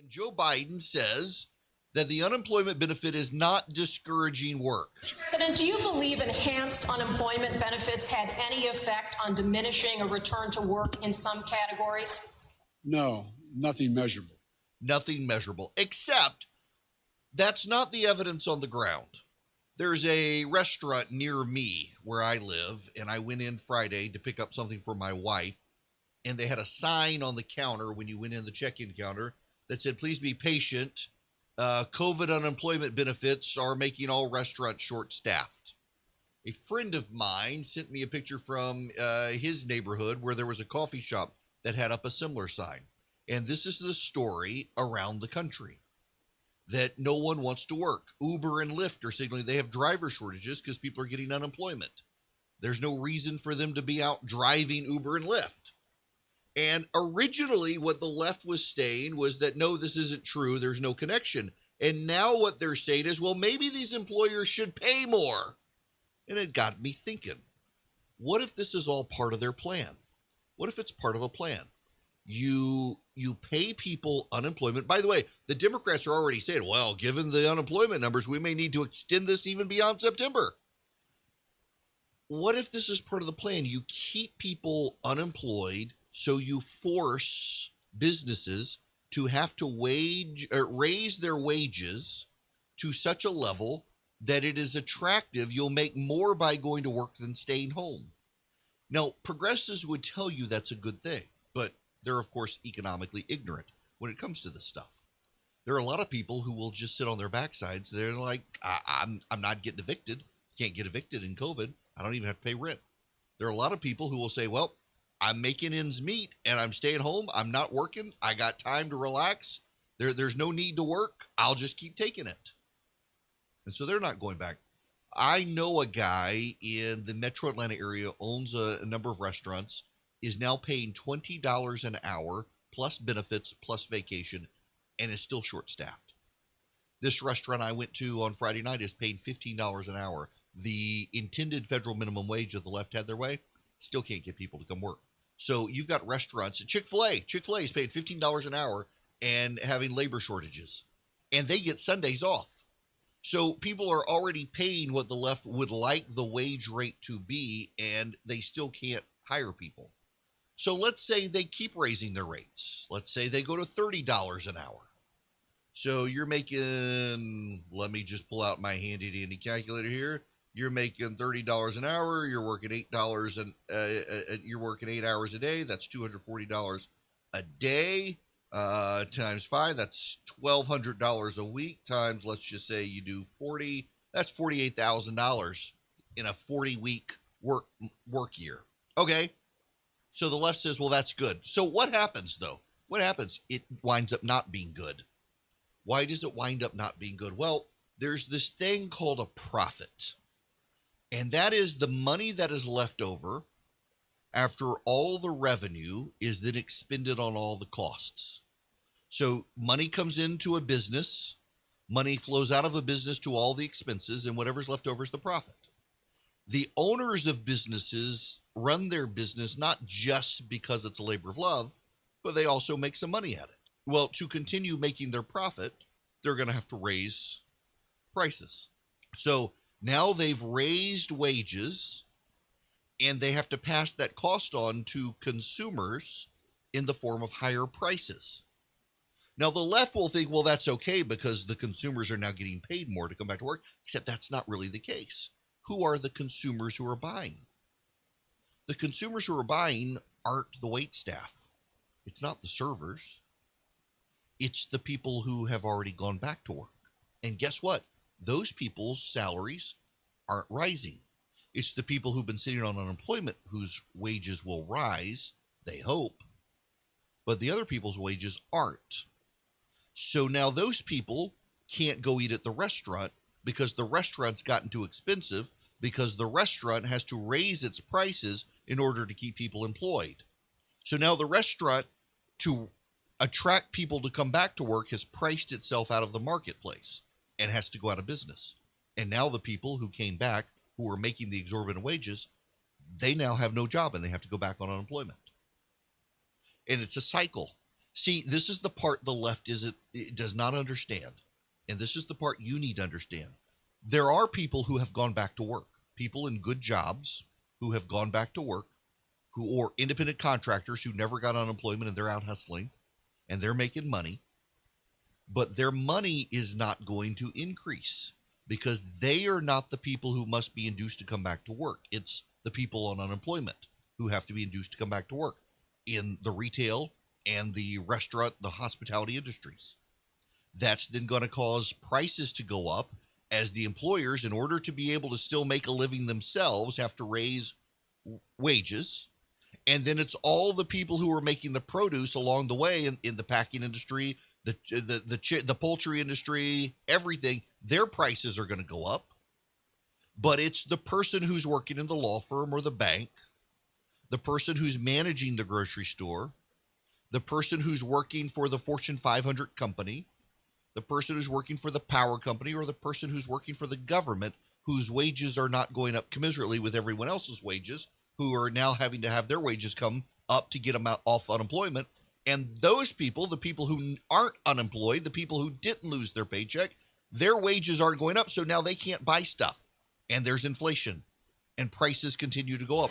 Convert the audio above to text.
And Joe Biden says that the unemployment benefit is not discouraging work. President, do you believe enhanced unemployment benefits had any effect on diminishing a return to work in some categories? No, nothing measurable. Nothing measurable, except that's not the evidence on the ground. There's a restaurant near me where I live, and I went in Friday to pick up something for my wife, and they had a sign on the counter when you went in the check-in counter that said, please be patient. COVID unemployment benefits are making all restaurants short-staffed. A friend of mine sent me a picture from his neighborhood where there was a coffee shop that had up a similar sign. And this is the story around the country, that no one wants to work. Uber and Lyft are signaling they have driver shortages because people are getting unemployment. There's no reason for them to be out driving Uber and Lyft. And originally what the left was saying was that, no, this isn't true. There's no connection. And now what they're saying is, well, maybe these employers should pay more. And it got me thinking, what if this is all part of their plan? What if it's part of a plan? You pay people unemployment. By the way, the Democrats are already saying, well, given the unemployment numbers, we may need to extend this even beyond September. What if this is part of the plan? You keep people unemployed, so you force businesses to have to raise their wages to such a level that it is attractive. You'll make more by going to work than staying home. Now, progressives would tell you that's a good thing, but they're, of course, economically ignorant when it comes to this stuff. There are a lot of people who will just sit on their backsides. They're like, I'm not getting evicted. Can't get evicted in COVID. I don't even have to pay rent. There are a lot of people who will say, well, I'm making ends meet and I'm staying home. I'm not working. I got time to relax. There's no need to work. I'll just keep taking it. And so they're not going back. I know a guy in the metro Atlanta area, owns a number of restaurants, is now paying $20 an hour plus benefits plus vacation, and is still short-staffed. This restaurant I went to on Friday night is paying $15 an hour. The intended federal minimum wage of the left had their way, still can't get people to come work. So you've got restaurants. Chick-fil-A is paying $15 an hour and having labor shortages, and they get Sundays off. So people are already paying what the left would like the wage rate to be, and they still can't hire people. So let's say they keep raising their rates. Let's say they go to $30 an hour. So you're making, let me just pull out my handy dandy calculator here. You're making $30 an hour. You're working $8 and you're working 8 hours a day. That's $240 a day times 5. That's $1,200 a week times, let's just say you do 40. That's $48,000 in a 40-week work year. Okay. So the left says, well, that's good. So what happens though? What happens? It winds up not being good. Why does it wind up not being good? Well, there's this thing called a profit. And that is the money that is left over after all the revenue is then expended on all the costs. So money comes into a business, money flows out of a business to all the expenses, and whatever's left over is the profit. The owners of businesses run their business not just because it's a labor of love, but they also make some money at it. Well, to continue making their profit, they're going to have to raise prices. So now they've raised wages, and they have to pass that cost on to consumers in the form of higher prices. Now, the left will think, well, that's okay because the consumers are now getting paid more to come back to work, except that's not really the case. Who are the consumers who are buying? The consumers who are buying aren't the wait staff. It's not the servers. It's the people who have already gone back to work. And guess what? Those people's salaries aren't rising. It's the people who've been sitting on unemployment whose wages will rise, they hope, but the other people's wages aren't. So now those people can't go eat at the restaurant because the restaurant's gotten too expensive, because the restaurant has to raise its prices in order to keep people employed. So now the restaurant, to attract people to come back to work, has priced itself out of the marketplace and has to go out of business. And now the people who came back, who are making the exorbitant wages, they now have no job and they have to go back on unemployment. And it's a cycle. See, this is the part the left it does not understand. And this is the part you need to understand. There are people who have gone back to work, people in good jobs who have gone back to work, or independent contractors who never got unemployment and they're out hustling and they're making money. But their money is not going to increase because they are not the people who must be induced to come back to work. It's the people on unemployment who have to be induced to come back to work in the retail and the restaurant, the hospitality industries. That's then going to cause prices to go up as the employers, in order to be able to still make a living themselves, have to raise wages. And then it's all the people who are making the produce along the way in the packing industry, the poultry industry, everything. Their prices are going to go up. But it's the person who's working in the law firm or the bank, the person who's managing the grocery store, the person who's working for the Fortune 500 company, the person who's working for the power company, or the person who's working for the government, whose wages are not going up commensurately with everyone else's wages, who are now having to have their wages come up to get them out off unemployment. And those people, the people who aren't unemployed, the people who didn't lose their paycheck, their wages aren't going up, so now they can't buy stuff. And there's inflation, and prices continue to go up.